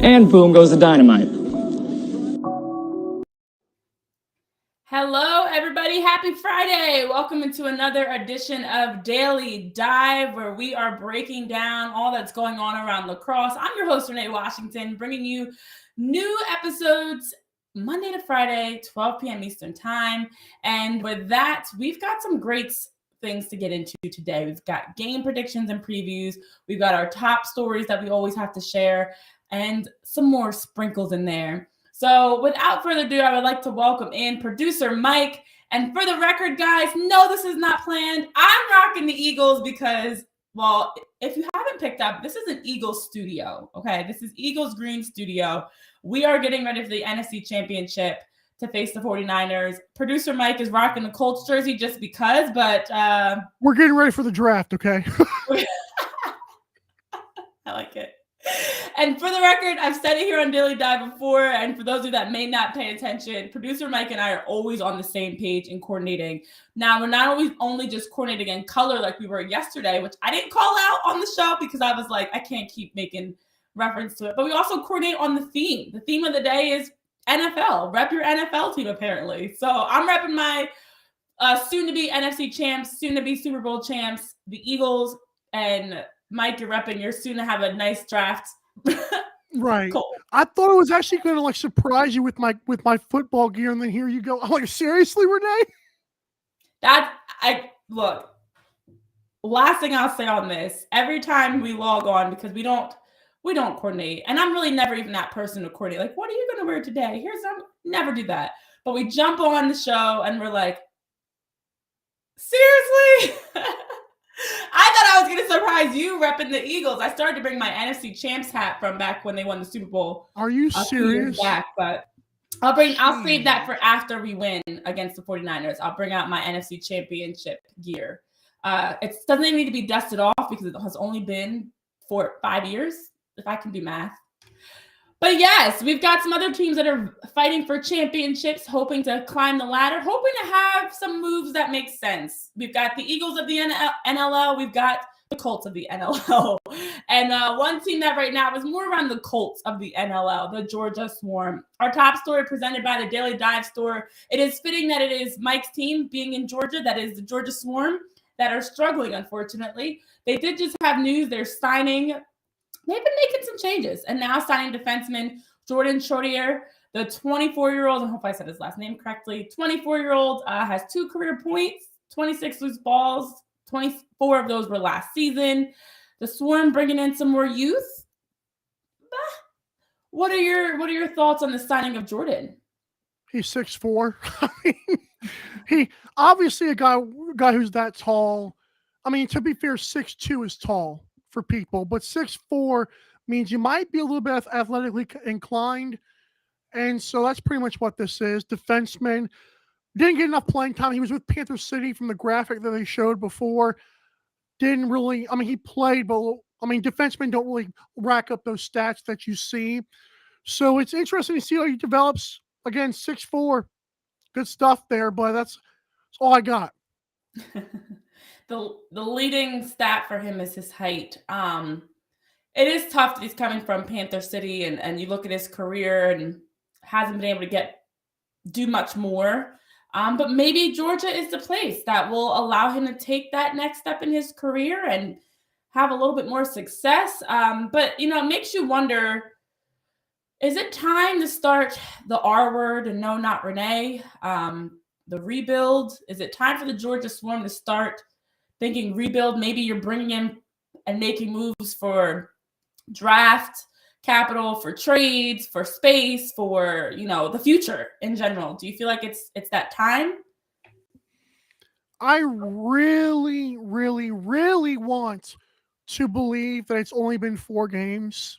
And boom goes the dynamite. Hello, everybody. Happy Friday. Welcome into another edition of Daily Dive, where we are breaking down all that's going on around lacrosse. I'm your host, Renee Washington, bringing you new episodes Monday to Friday, 12 p.m. Eastern Time. And with that, we've got some great things to get into today. We've got game predictions and previews. We've got our top stories that we always have to share, and some more sprinkles in there. So without further ado, I would like to welcome in producer Mike. And for the record, guys, no, this is not planned. I'm rocking the Eagles because, well, if you haven't picked up, this is an Eagles studio, okay? This is Eagles Green Studio. We are getting ready for the NFC Championship to face the 49ers. Producer Mike is rocking the Colts jersey just because, but... we're getting ready for the draft, okay? I like it. And for the record, I've said it here on Daily Dive before, and for those of you that may not pay attention, producer Mike and I are always on the same page in coordinating. Now, we're not always only just coordinating in color like we were yesterday, which I didn't call out on the show because I was like, I can't keep making reference to it. But we also coordinate on the theme. The theme of the day is NFL. Rep your NFL team, apparently. So I'm repping my soon-to-be NFC champs, soon-to-be Super Bowl champs, the Eagles, and Mike, you're repping. You're soon to have a nice draft. Right. Cool. I thought it was actually going to surprise you with my football gear, and then here you go. I'm like, seriously, Renee? Look. Last thing I'll say on this: every time we log on, because we don't coordinate, and I'm really never even that person to coordinate. Like, what are you going to wear today? Never do that. But we jump on the show and we're like, seriously. I thought I was going to surprise you repping the Eagles. I started to bring my NFC Champs hat from back when they won the Super Bowl. Are you serious? Back, but I'll save that for after we win against the 49ers. I'll bring out my NFC Championship gear. It doesn't even need to be dusted off because it has only been for 5 years, if I can do math. But yes, we've got some other teams that are fighting for championships, hoping to climb the ladder, hoping to have some moves that make sense. We've got the Eagles of the NLL. We've got the Colts of the NLL. And one team that right now is more around the Colts of the NLL, the Georgia Swarm. Our top story presented by the Daily Dive store. It is fitting that it is Mike's team being in Georgia, that is the Georgia Swarm, that are struggling, unfortunately. They did just have news. They're signing... They've been making some changes and now signing defenseman Jordan Trottier, the 24-year-old, I hope I said his last name correctly, 24-year-old has 2 career points, 26 loose balls, 24 of those were last season. The Swarm bringing in some more youth. What are your thoughts on the signing of Jordan? He's 6'4". I mean, he obviously a guy who's that tall. I mean, to be fair, 6'2" is tall for people, but 6'4" means you might be a little bit athletically inclined, and so that's pretty much what this is. Defenseman, didn't get enough playing time. He was with Panther City from the graphic that they showed before. Didn't really, I mean, he played, but I mean, defensemen don't really rack up those stats that you see. So it's interesting to see how he develops. Again, 6'4", good stuff there, but that's all I got. The leading stat for him is his height. It is tough that he's coming from Panther City, and you look at his career and hasn't been able to do much more. But maybe Georgia is the place that will allow him to take that next step in his career and have a little bit more success. But, it makes you wonder, is it time to start the R word and no, not Renee? The rebuild? Is it time for the Georgia Swarm to start thinking rebuild? Maybe you're bringing in and making moves for draft capital, for trades, for space, for, the future in general. Do you feel like it's that time? I really, really, really want to believe that it's only been 4 games.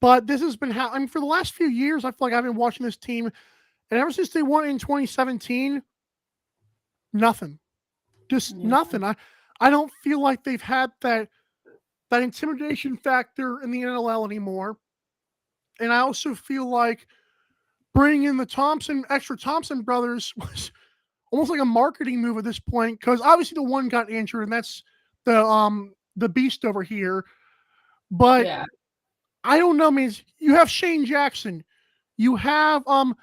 But this has been happening for the last few years. I feel like I've been watching this team, and ever since they won in 2017, nothing. Just nothing. I don't feel like they've had that intimidation factor in the NLL anymore. And I also feel like bringing in the extra Thompson brothers was almost like a marketing move at this point, because obviously the one got injured, and that's the beast over here. But I don't know, means you have Shane Jackson, you have a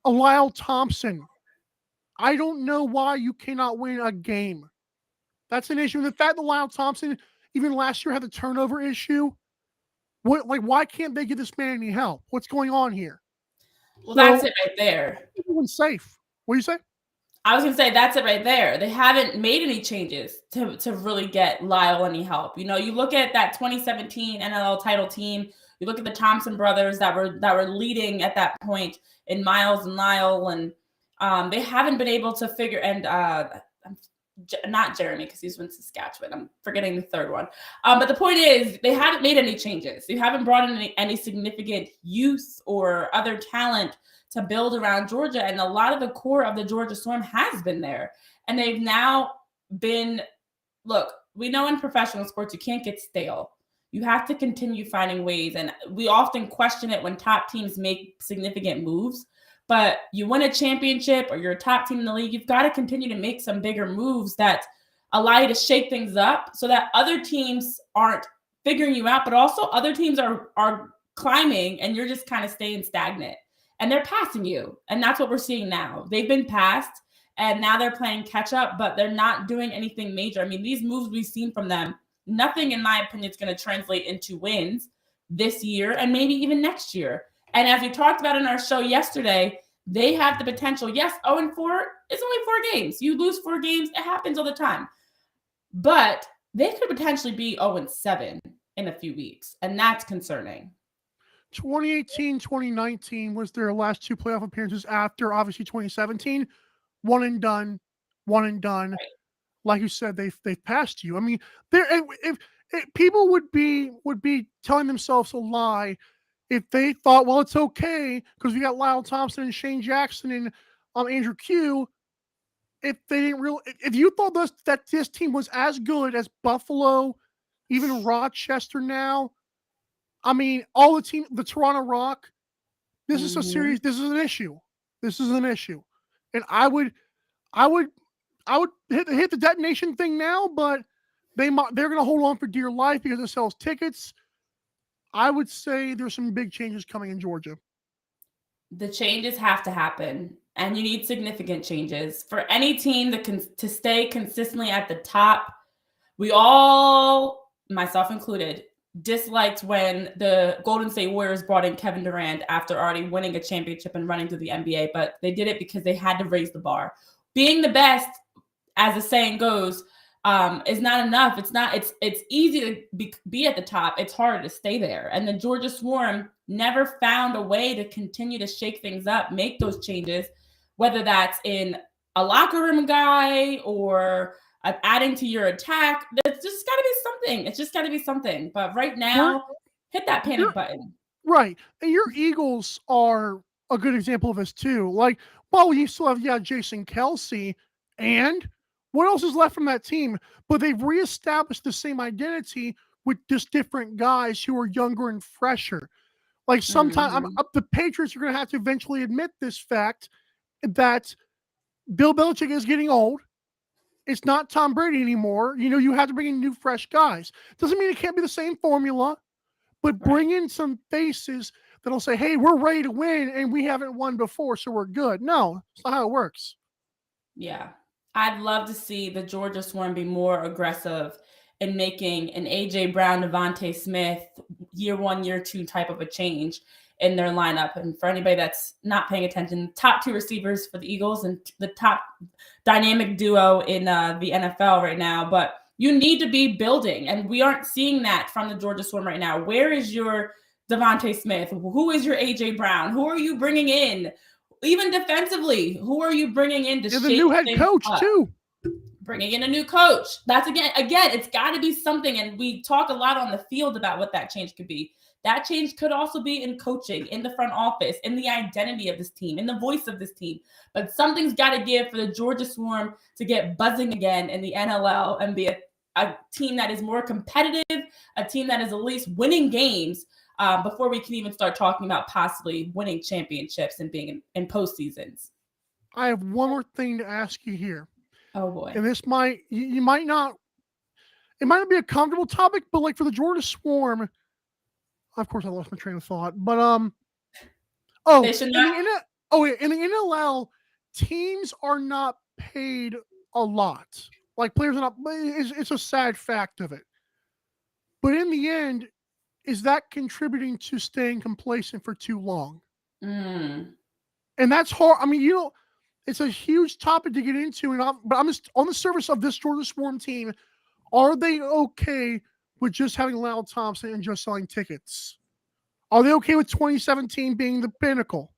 Lyle Thompson. I don't know why you cannot win a game. That's an issue. The fact that Lyle Thompson, even last year, had the turnover issue. Why can't they give this man any help? What's going on here? Well, that's it right there. Everyone's safe. What do you say? I was gonna say that's it right there. They haven't made any changes to really get Lyle any help. You know, you look at that 2017 NLL title team. You look at the Thompson brothers that were leading at that point in Miles and Lyle, and they haven't been able to figure. And not Jeremy, because he's in Saskatchewan. I'm forgetting the third one. But the point is, they haven't made any changes. They haven't brought in any significant youth or other talent to build around Georgia. And a lot of the core of the Georgia Swarm has been there. And they've now been, look, we know in professional sports, you can't get stale. You have to continue finding ways. And we often question it when top teams make significant moves. But you win a championship or you're a top team in the league, you've got to continue to make some bigger moves that allow you to shake things up so that other teams aren't figuring you out, but also other teams are climbing and you're just kind of staying stagnant. And they're passing you. And that's what we're seeing now. They've been passed and now they're playing catch up, but they're not doing anything major. I mean, these moves we've seen from them, nothing in my opinion is going to translate into wins this year and maybe even next year. And as we talked about in our show yesterday, they have the potential. Yes, 0-4 is only 4 games. You lose 4 games. It happens all the time. But they could potentially be 0-7 in a few weeks. And that's concerning. 2018, 2019 was their last 2 playoff appearances after, obviously, 2017. One and done. Right. Like you said, they've passed you. I mean, if people would be telling themselves a lie if they thought, well, it's okay because we got Lyle Thompson and Shane Jackson and Andrew Q. If they didn't if you thought that this team was as good as Buffalo, even Rochester now, I mean, all the Toronto Rock, this is a serious, this is an issue. This is an issue. And I would hit the detonation thing now, but they're going to hold on for dear life because it sells tickets. I would say there's some big changes coming in Georgia. The changes have to happen, and you need significant changes for any team to stay consistently at the top. We all, myself included, disliked when the Golden State Warriors brought in Kevin Durant after already winning a championship and running through the NBA, but they did it because they had to raise the bar. Being the best, as the saying goes, is not enough. It's easy to be at the top. It's harder to stay there. And the Georgia Swarm never found a way to continue to shake things up, make those changes, whether that's in a locker room guy or adding to your attack. There's just got to be something. It's just got to be something. But right now, hit that panic button. Right. And your Eagles are a good example of this too. Like, well, you still have, Jason Kelsey, and what else is left from that team? But they've reestablished the same identity with just different guys who are younger and fresher. Like sometimes the Patriots are going to have to eventually admit this fact that Bill Belichick is getting old. It's not Tom Brady anymore. You know, you have to bring in new, fresh guys. Doesn't mean it can't be the same formula, but bring in some faces that'll say, hey, we're ready to win and we haven't won before, so we're good. No, that's not how it works. Yeah. I'd love to see the Georgia Swarm be more aggressive in making an A.J. Brown, Devontae Smith, year 1, year 2 type of a change in their lineup. And for anybody that's not paying attention, top 2 receivers for the Eagles and the top dynamic duo in the NFL right now. But you need to be building, and we aren't seeing that from the Georgia Swarm right now. Where is your Devontae Smith? Who is your A.J. Brown? Who are you bringing in? Even defensively, who are you bringing in to shape the new head coach up? Too? Bringing in a new coach. That's again, it's got to be something. And we talk a lot on the field about what that change could be. That change could also be in coaching, in the front office, in the identity of this team, in the voice of this team. But something's got to give for the Georgia Swarm to get buzzing again in the NLL and be a team that is more competitive, a team that is at least winning games before we can even start talking about possibly winning championships and being in postseasons. I have one more thing to ask you here. Oh boy. And this it might not be a comfortable topic, but like for the Georgia Swarm, of course I lost my train of thought. But They should not. In the NLL, teams are not paid a lot. Like players are not. It's a sad fact of it. But in the end, is that contributing to staying complacent for too long? Mm. And that's hard. I mean, it's a huge topic to get into. But I'm just on the surface of this Georgia Swarm team. Are they okay with just having Lyle Thompson and just selling tickets? Are they okay with 2017 being the pinnacle?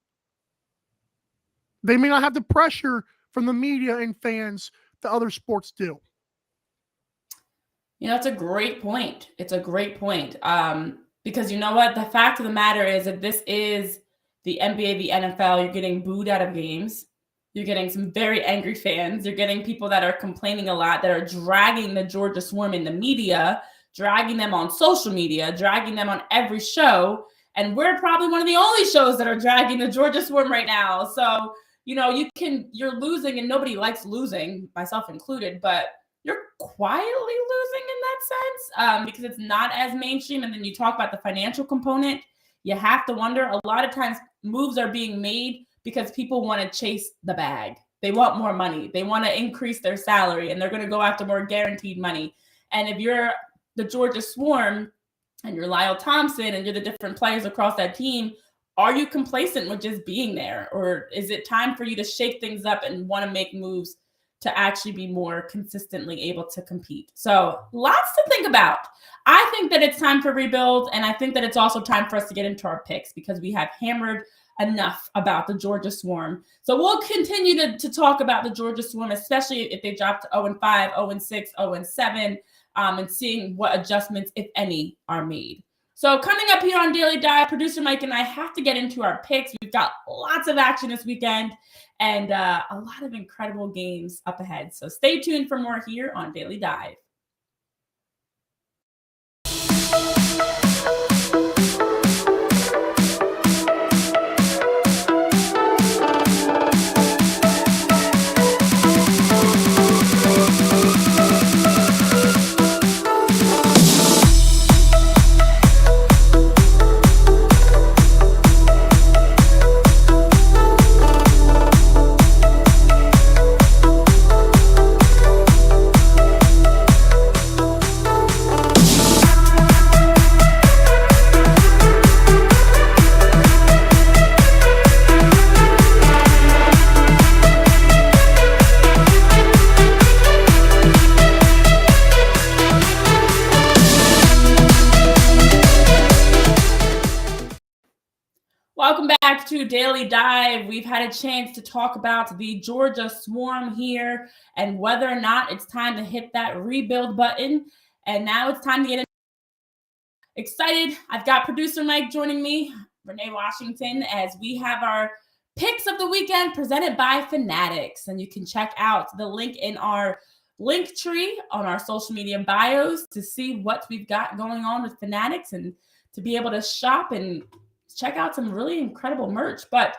They may not have the pressure from the media and fans that other sports do. It's a great point. It's a great point. Because you know what? The fact of the matter is that this is the NBA, the NFL. You're getting booed out of games. You're getting some very angry fans. You're getting people that are complaining a lot, that are dragging the Georgia Swarm in the media, dragging them on social media, dragging them on every show. And we're probably one of the only shows that are dragging the Georgia Swarm right now. So, you're losing, and nobody likes losing, myself included, but you're quietly losing in that sense because it's not as mainstream. And then you talk about the financial component. You have to wonder, a lot of times moves are being made because people want to chase the bag. They want more money. They want to increase their salary, and they're going to go after more guaranteed money. And if you're the Georgia Swarm and you're Lyle Thompson and you're the different players across that team, are you complacent with just being there? Or is it time for you to shake things up and want to make moves to actually be more consistently able to compete? So lots to think about. I think that it's time for rebuild, and I think that it's also time for us to get into our picks because we have hammered enough about the Georgia Swarm. So we'll continue to talk about the Georgia Swarm, especially if they drop to 0-5, 0-6, 0-7, and seeing what adjustments, if any, are made. So coming up here on Daily Dive, producer Mike and I have to get into our picks. We've got lots of action this weekend and a lot of incredible games up ahead. So stay tuned for more here on Daily Dive. Welcome back to Daily Dive. We've had a chance to talk about the Georgia Swarm here and whether or not it's time to hit that rebuild button. And now it's time to get excited. I've got producer Mike joining me, Renee Washington, as we have our picks of the weekend presented by Fanatics. And you can check out the link in our link tree on our social media bios to see what we've got going on with Fanatics and to be able to shop and check out some really incredible merch. But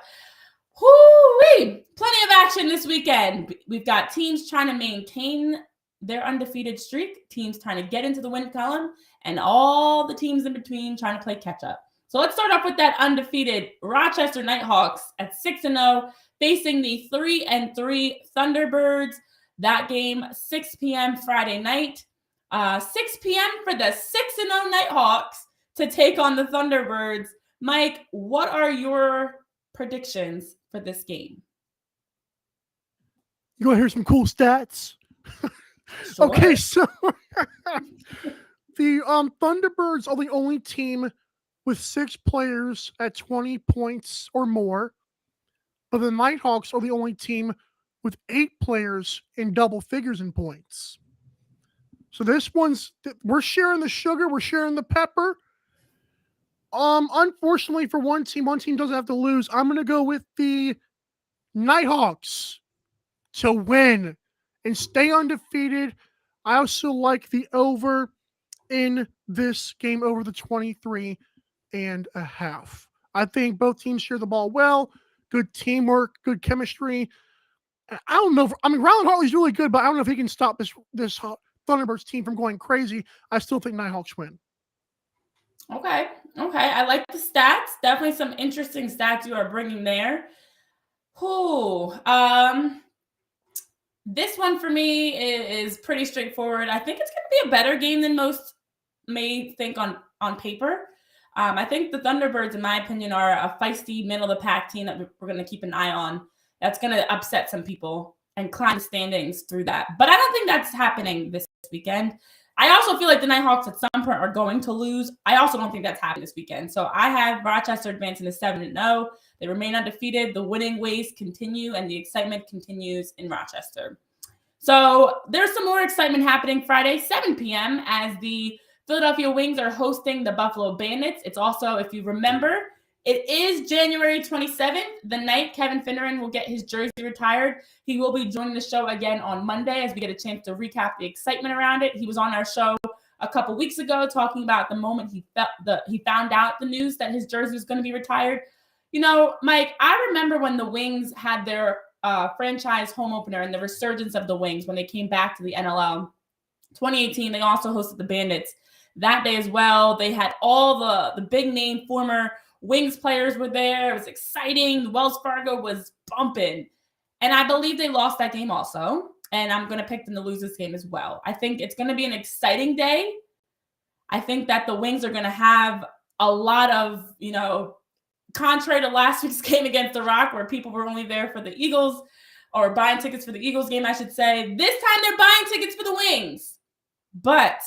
plenty of action this weekend. We've got teams trying to maintain their undefeated streak, teams trying to get into the win column, and all the teams in between trying to play catch up. So let's start off with that undefeated Rochester Nighthawks at 6-0, facing the 3-3 Thunderbirds. That game, 6 p.m. Friday night. 6 p.m. for the 6-0 Nighthawks to take on the Thunderbirds. Mike, what are your predictions for this game? You want to hear some cool stats? Sure. Okay, so the Thunderbirds are the only team with 6 players at 20 points or more, but the Nighthawks are the only team with 8 players in double figures in points. So we're sharing the sugar, we're sharing the pepper. Unfortunately for one team doesn't have to lose. I'm going to go with the Nighthawks to win and stay undefeated. I also like the over in this game, over the 23.5. I think both teams share the ball well, good teamwork, good chemistry. I don't know. Rylan Hartley's really good, but I don't know if he can stop this Thunderbirds team from going crazy. I still think Nighthawks win. Okay. Okay, I like the stats. Definitely some interesting stats you are bringing there. Who? This one for me is pretty straightforward. I think it's going to be a better game than most may think on paper. I think the Thunderbirds, in my opinion, are a feisty middle of the pack team that we're going to keep an eye on. That's going to upset some people and climb the standings through that. But I don't think that's happening this weekend. I also feel like the Nighthawks at some point are going to lose. I also don't think that's happening this weekend. So I have Rochester advancing to 7-0. They remain undefeated. The winning ways continue, and the excitement continues in Rochester. So there's some more excitement happening Friday, 7 p.m. as the Philadelphia Wings are hosting the Buffalo Bandits. It's also, if you remember, it is January 27th, the night Kevin Finneran will get his jersey retired. He will be joining the show again on Monday as we get a chance to recap the excitement around it. He was on our show a couple weeks ago talking about the moment he found out the news that his jersey was going to be retired. You know, Mike, I remember when the Wings had their franchise home opener and the resurgence of the Wings when they came back to the NLL. 2018, they also hosted the Bandits that day as well. They had all the big name former Wings players were there. It was exciting. The Wells Fargo was bumping. And I believe they lost that game also. And I'm going to pick them to lose this game as well. I think it's going to be an exciting day. I think that the Wings are going to have a lot of, contrary to last week's game against the Rock, where people were only there for the Eagles or buying tickets for the Eagles game, I should say. This time they're buying tickets for the Wings. But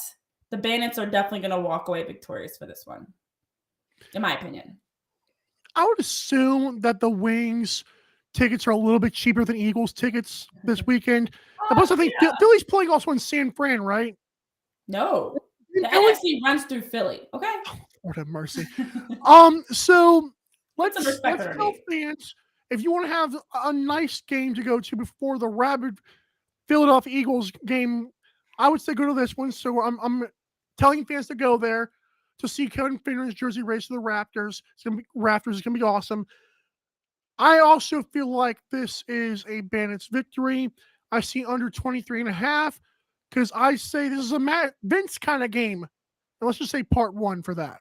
the Bandits are definitely going to walk away victorious for this one, in my opinion. I would assume that the Wings tickets are a little bit cheaper than Eagles tickets this weekend. Plus, I think Philly's playing also in San Fran, right? No. The NFC runs through Philly, okay? Oh, Lord have mercy. So let's tell fans, if you want to have a nice game to go to before the rabid Philadelphia Eagles game, I would say go to this one. So I'm telling fans to go there to see Kevin Finneran's jersey race to the Raptors. It's gonna be awesome. I also feel like this is a Bandits victory. I see under 23.5 because I say this is a Matt Vince kind of game. And let's just say part 1 for that.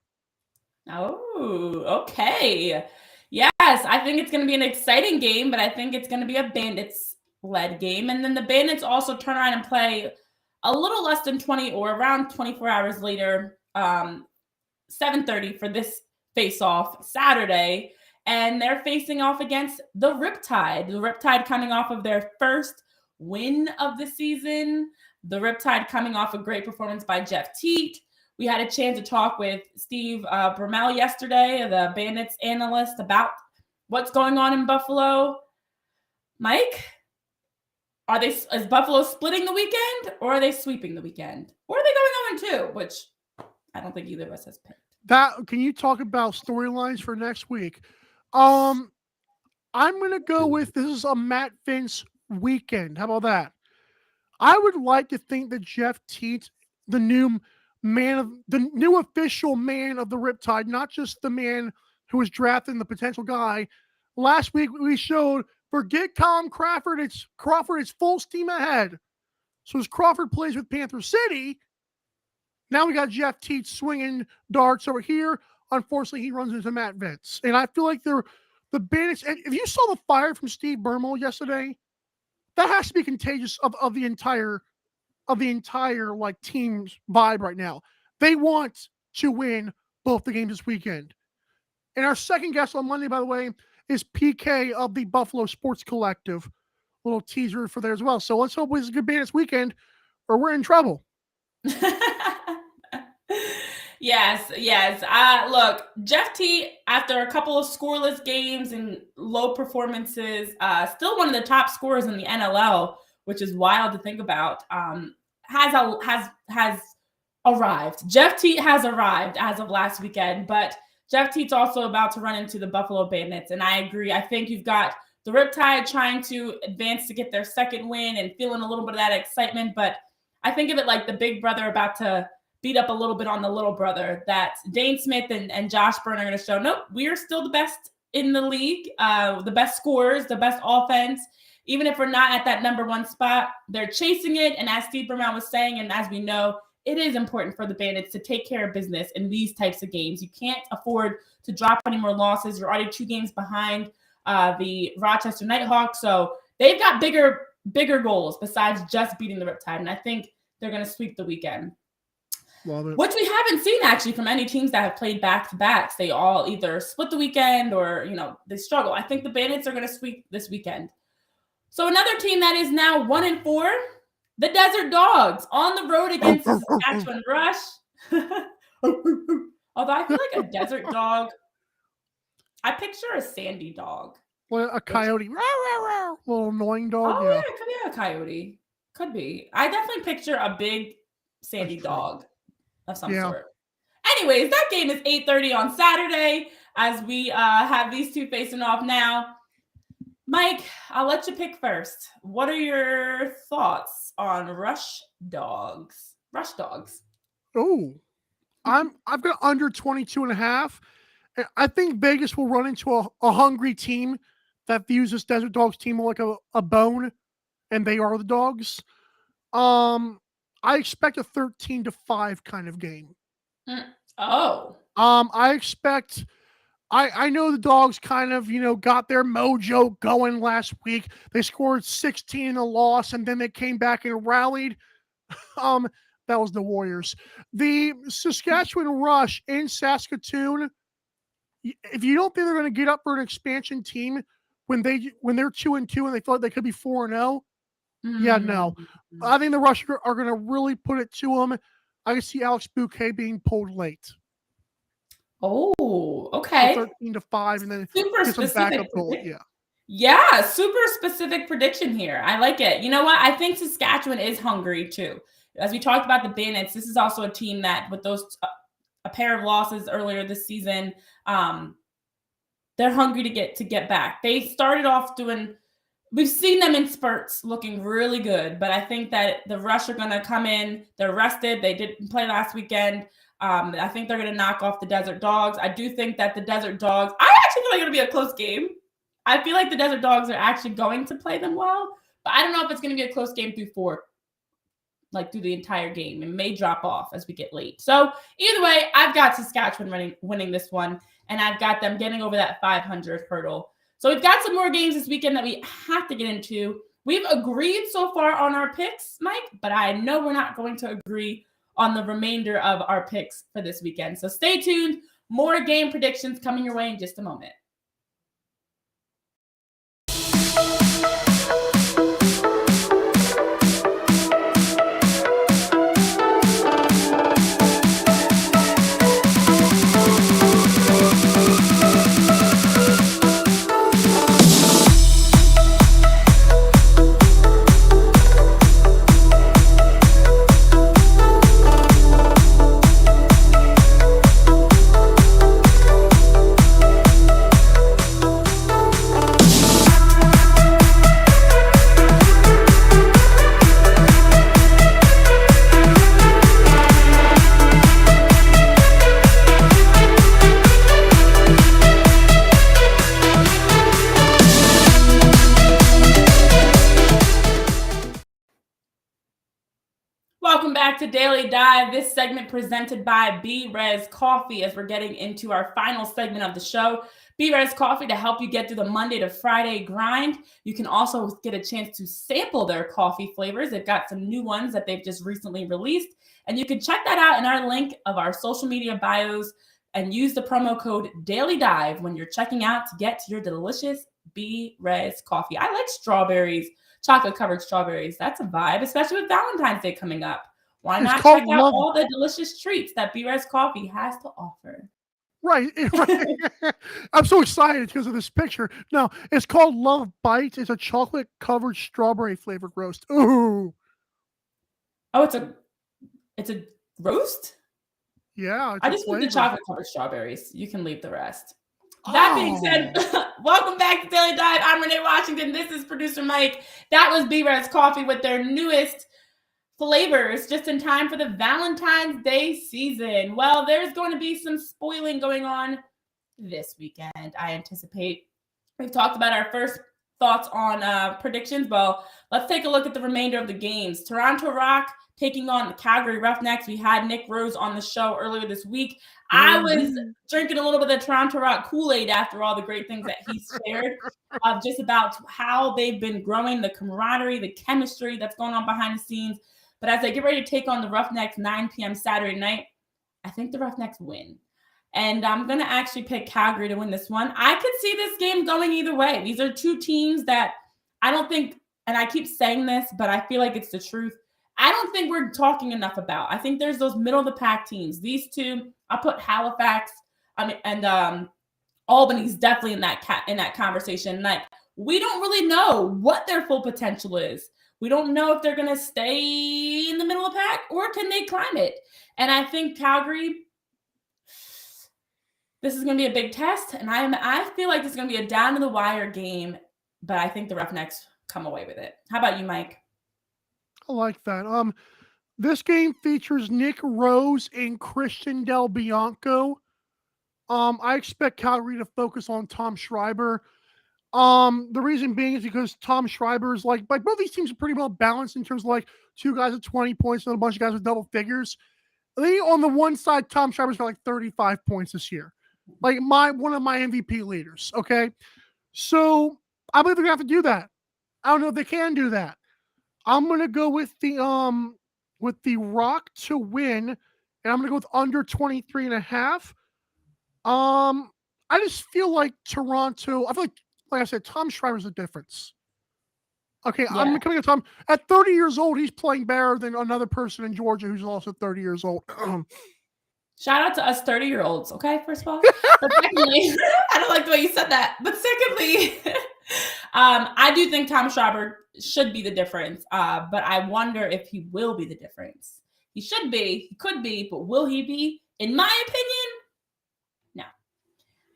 Oh, okay. Yes, I think it's going to be an exciting game, but I think it's going to be a Bandits-led game. And then the Bandits also turn around and play a little less than 20 or around 24 hours later, 7:30 for this face-off Saturday. And they're facing off against the Riptide. The Riptide coming off of their first win of the season. The Riptide coming off a great performance by Jeff Teat. We had a chance to talk with Steve Bermel yesterday, the Bandits analyst, about what's going on in Buffalo. Mike, is Buffalo splitting the weekend, or are they sweeping the weekend? Or are they going 0-2, which I don't think either of us has picked. Can you talk about storylines for next week? I'm going to go with this is a Matt Vince weekend. How about that? I would like to think that Jeff Teat, the new official man of the Riptide, not just the man who was drafting the potential guy. Last week we showed forget Colin Crawford. It's full steam ahead. So as Crawford plays with Panther City, now we got Jeff Teat swinging darts over here. Unfortunately, he runs into Matt Vince. And I feel like the Bandits, and if you saw the fire from Steve Bermel yesterday, that has to be contagious of the entire like team's vibe right now. They want to win both the games this weekend. And our second guest on Monday, by the way, is PK of the Buffalo Sports Collective. A little teaser for there as well. So let's hope it's a good Bandits weekend or we're in trouble. Yes. Look, Jeff Teat, after a couple of scoreless games and low performances, still one of the top scorers in the NLL, which is wild to think about. Has arrived. Jeff Teat has arrived as of last weekend, but Jeff Teat's also about to run into the Buffalo Bandits, and I agree. I think you've got the Riptide trying to advance to get their second win and feeling a little bit of that excitement, but I think of it like the big brother about to beat up a little bit on the little brother, that Dane Smith and Josh Byrne are going to show, nope, we're still the best in the league, the best scorers, the best offense. Even if we're not at that number 1 spot, they're chasing it. And as Steve Bermel was saying, and as we know, it is important for the Bandits to take care of business in these types of games. You can't afford to drop any more losses. You're already 2 games behind the Rochester Nighthawks, so they've got bigger goals besides just beating the Riptide, and I think they're going to sweep the weekend. Which we haven't seen actually from any teams that have played back-to-backs. They all either split the weekend or, they struggle. I think the Bandits are going to sweep this weekend. So another team that is now 1-4, the Desert Dogs on the road against the Saskatchewan Rush. Although I feel like a desert dog, I picture a sandy dog. Well, a coyote. Little annoying dog. Oh, yeah, it could be a coyote. Could be. I definitely picture a big sandy dog of some sort. Anyways, that game is 8:30 on Saturday as we have these two facing off now. Mike, I'll let you pick first. What are your thoughts on Rush Dogs? Oh, I've got under 22.5. I think Vegas will run into a hungry team that views this Desert Dogs team like a bone, and they are the Dogs. I expect a 13-5 kind of game. Oh. I expect. I know the Dogs kind of, got their mojo going last week. They scored 16 in a loss, and then they came back and rallied. That was the Warriors. The Saskatchewan Rush in Saskatoon. If you don't think they're going to get up for an expansion team when they're 2-2 and they feel like they could be 4-0, yeah, no. I think the Rush are going to really put it to them. I can see Alex Bouquet being pulled late. Oh, okay. 13-5, and then super get some backup goal. Yeah, super specific prediction here. I like it. You know what? I think Saskatchewan is hungry too. As we talked about the Bandits, this is also a team that, with those a pair of losses earlier this season, they're hungry to get back. They started off doing. We've seen them in spurts looking really good, but I think that the Rush are going to come in. They're rested. They didn't play last weekend. I think they're going to knock off the Desert Dogs. I do think that the Desert Dogs, I actually feel like it'll be a close game. I feel like the Desert Dogs are actually going to play them well, but I don't know if it's going to be a close game through the entire game. It may drop off as we get late. So either way, I've got Saskatchewan winning this one, and I've got them getting over that 500 hurdle. So we've got some more games this weekend that we have to get into. We've agreed so far on our picks, Mike, but I know we're not going to agree on the remainder of our picks for this weekend. So stay tuned. More game predictions coming your way in just a moment. Welcome back to Daily Dive. This segment presented by B-Res Coffee as we're getting into our final segment of the show. B-Res Coffee to help you get through the Monday to Friday grind. You can also get a chance to sample their coffee flavors. They've got some new ones that they've just recently released. And you can check that out in our link of our social media bios and use the promo code Daily Dive when you're checking out to get your delicious B-Res Coffee. I like strawberries. Chocolate-covered strawberries. That's a vibe, especially with Valentine's Day coming up. Why not check out all the delicious treats that B-Res Coffee has to offer? Right. I'm so excited because of this picture. No, it's called Love Bites. It's a chocolate-covered strawberry flavored roast. Ooh. Oh, it's a roast? Yeah. I just put the chocolate-covered strawberries. You can leave the rest. That being said, welcome back to Daily Dive. I'm Renee Washington. This is producer Mike. That was B-Res Coffee with their newest flavors just in time for the Valentine's Day season. Well, there's going to be some spoiling going on this weekend, I anticipate. We've talked about our first thoughts on predictions. Well, let's take a look at the remainder of the games. Toronto Rock taking on the Calgary Roughnecks. We had Nick Rose on the show earlier this week. I was drinking a little bit of Toronto Rock Kool-Aid after all the great things that he shared, just about how they've been growing, the camaraderie, the chemistry that's going on behind the scenes. But as they get ready to take on the Roughnecks 9 p.m. Saturday night, I think the Roughnecks win. And I'm going to actually pick Calgary to win this one. I could see this game going either way. These are two teams that I don't think, and I keep saying this, but I feel like it's the truth, I don't think we're talking enough about. I think there's those middle-of-the-pack teams. These two, I'll put Halifax and Albany's definitely in that conversation. Like, we don't really know what their full potential is. We don't know if they're going to stay in the middle of the pack or can they climb it. And I think Calgary, this is going to be a big test. And I feel like it's going to be a down-to-the-wire game, but I think the Roughnecks come away with it. How about you, Mike? I like that. This game features Nick Rose and Christian Del Bianco. I expect Calgary to focus on Tom Schreiber. The reason being is because Tom Schreiber is like both these teams are pretty well balanced in terms of like two guys with 20 points and a bunch of guys with double figures. I think on the one side, Tom Schreiber's got like 35 points this year. Like one of my MVP leaders. Okay. So I believe they're gonna have to do that. I don't know if they can do that. I'm gonna go with the Rock to win, and I'm gonna go with under 23.5. I just feel like Toronto, I feel like I said, Tom Schreiber's the difference. Okay, yeah. I'm coming at Tom. At 30 years old, he's playing better than another person in Georgia who's also 30 years old. Shout out to us 30-year-olds, okay, first of all. But secondly, I don't like the way you said that. But secondly, I do think Tom Schreiber should be the difference. But I wonder if he will be the difference. He should be. He could be. But will he be? In my opinion, no.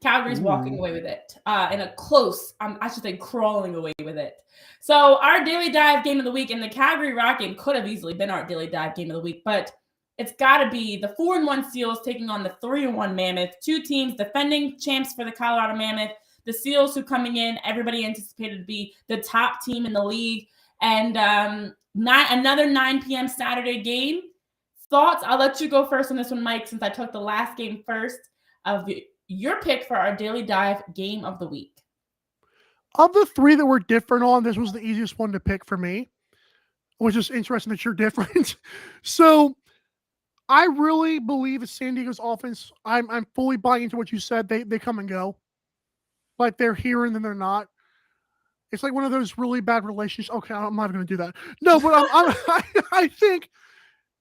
Calgary's walking away with it in a close, I should say crawling away with it. So our Daily Dive game of the week, and the Calgary Rock game could have easily been our Daily Dive game of the week, but it's got to be the 4-1 Seals taking on the 3-1 Mammoth. Two teams defending champs for the Colorado Mammoth. The Seals, who coming in, everybody anticipated to be the top team in the league. And another 9 p.m. Saturday game. Thoughts? I'll let you go first on this one, Mike, since I took the last game first of your pick for our Daily Dive game of the week. Of the three that were different on, this was the easiest one to pick for me. It was just interesting that you're different. So I really believe that San Diego's offense, I'm fully buying into what you said. They come and go. Like they're here and then they're not. It's like one of those really bad relationships. Okay, I'm not going to do that. No, but I think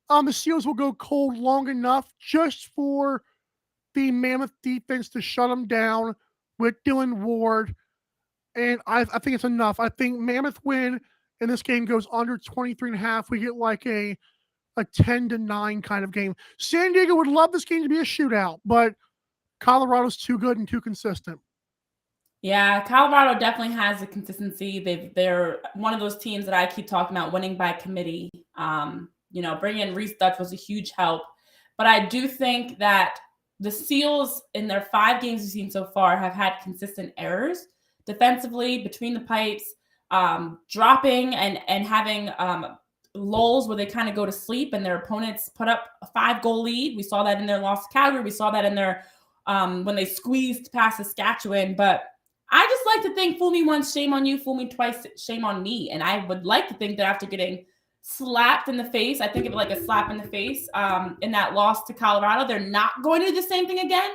the Seals will go cold long enough just for the Mammoth defense to shut them down with Dylan Ward. And I think it's enough. I think Mammoth win and this game goes under 23.5. We get like a 10-9 kind of game. San Diego would love this game to be a shootout, but Colorado's too good and too consistent. Yeah, Colorado definitely has the consistency. They're one of those teams that I keep talking about, winning by committee. Bringing in Reese Dutch was a huge help. But I do think that the Seals, in their 5 games we've seen so far, have had consistent errors defensively, between the pipes, dropping and having lulls where they kind of go to sleep and their opponents put up a 5-goal lead. We saw that in their loss to Calgary. We saw that in their when they squeezed past Saskatchewan. But I just like to think, fool me once, shame on you, fool me twice, shame on me. And I would like to think that after getting slapped in the face, I think of it like a slap in the face in that loss to Colorado, they're not going to do the same thing again.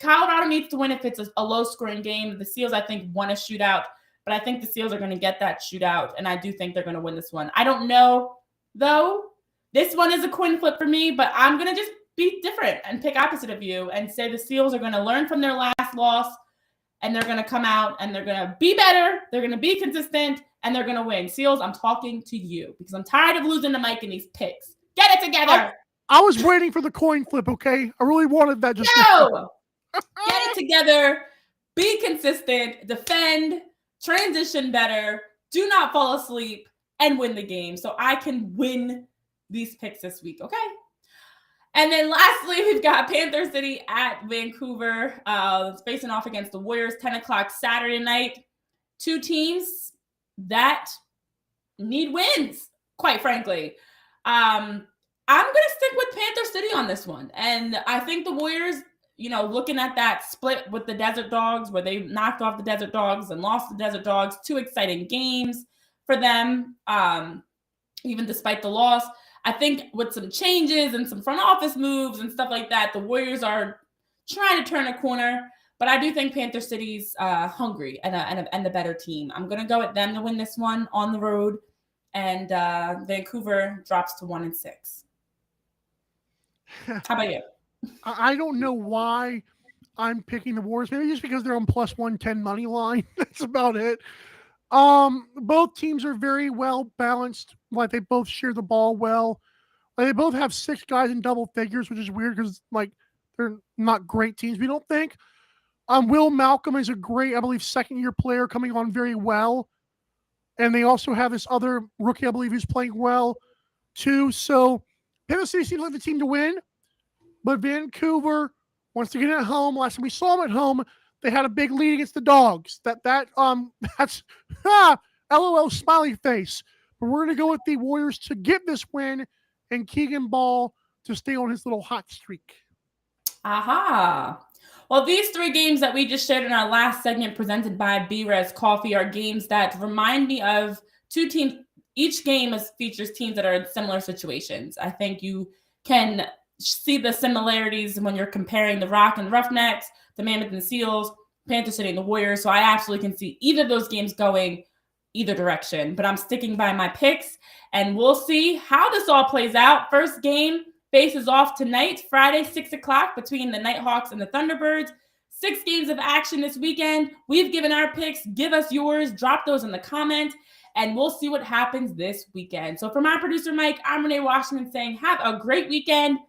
Colorado needs to win if it's a low-scoring game. The Seals, I think, won a shootout, but I think the Seals are going to get that shootout, and I do think they're going to win this one. I don't know, though. This one is a coin flip for me, but I'm going to just be different and pick opposite of you and say the Seals are going to learn from their last loss, and they're going to come out and they're going to be better, they're going to be consistent, and they're going to win. Seals, I'm talking to you because I'm tired of losing the mic in these picks. Get it together. I was waiting for the coin flip, okay? I really wanted that just No! Get it together. Be consistent. Defend. Transition better. Do not fall asleep and win the game so I can win these picks this week, okay? And then lastly, we've got Panther City at Vancouver. It's facing off against the Warriors, 10 o'clock Saturday night. two teams that need wins, quite frankly. I'm going to stick with Panther City on this one. And I think the Warriors, looking at that split with the Desert Dogs where they knocked off the Desert Dogs and lost the Desert Dogs, 2 exciting games for them, even despite the loss. I think with some changes and some front office moves and stuff like that, the Warriors are trying to turn a corner. But I do think Panther City's hungry and the better team. I'm going to go with them to win this one on the road. And Vancouver drops to 1-6. How about you? I don't know why I'm picking the Warriors. Maybe just because they're on plus 110 money line. That's about it. Both teams are very well balanced. Like, they both share the ball well. Like, they both have 6 guys in double figures, which is weird because they're not great teams, we don't think. Will Malcolm is a great, I believe, second-year player coming on very well. And they also have this other rookie, I believe, who's playing well, too. So, Panther City seems like the team to win. But Vancouver wants to get at home. Last time we saw them at home, they had a big lead against the Dogs. That's LOL smiley face. But we're going to go with the Warriors to get this win and Keegan Ball to stay on his little hot streak. Aha. Well, these 3 games that we just shared in our last segment presented by B-Res Coffee are games that remind me of 2 teams. Each game features teams that are in similar situations. I think you can see the similarities when you're comparing the Rock and the Roughnecks, the Mammoth and the Seals, Panther City and the Warriors. So I absolutely can see either of those games going either direction. But I'm sticking by my picks, and we'll see how this all plays out. First game faces off tonight, Friday, 6 o'clock, between the Nighthawks and the Thunderbirds. 6 games of action this weekend. We've given our picks. Give us yours. Drop those in the comments, and we'll see what happens this weekend. So for my producer, Mike, I'm Renee Washington saying have a great weekend.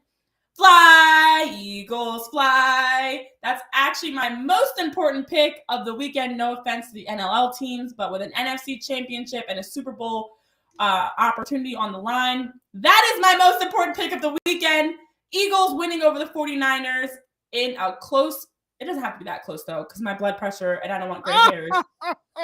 Fly, Eagles, fly. That's actually my most important pick of the weekend. No offense to the NLL teams, but with an NFC championship and a Super Bowl opportunity on the line, that is my most important pick of the weekend. Eagles winning over the 49ers in a close. It doesn't have to be that close, though, because my blood pressure and I don't want gray hairs.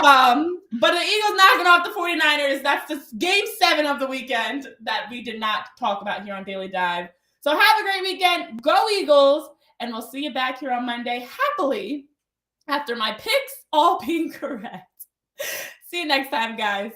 But the Eagles knocking off the 49ers, that's the game 7 of the weekend that we did not talk about here on Daily Dive. So have a great weekend. Go Eagles. And we'll see you back here on Monday, happily, after my picks all being correct. See you next time, guys.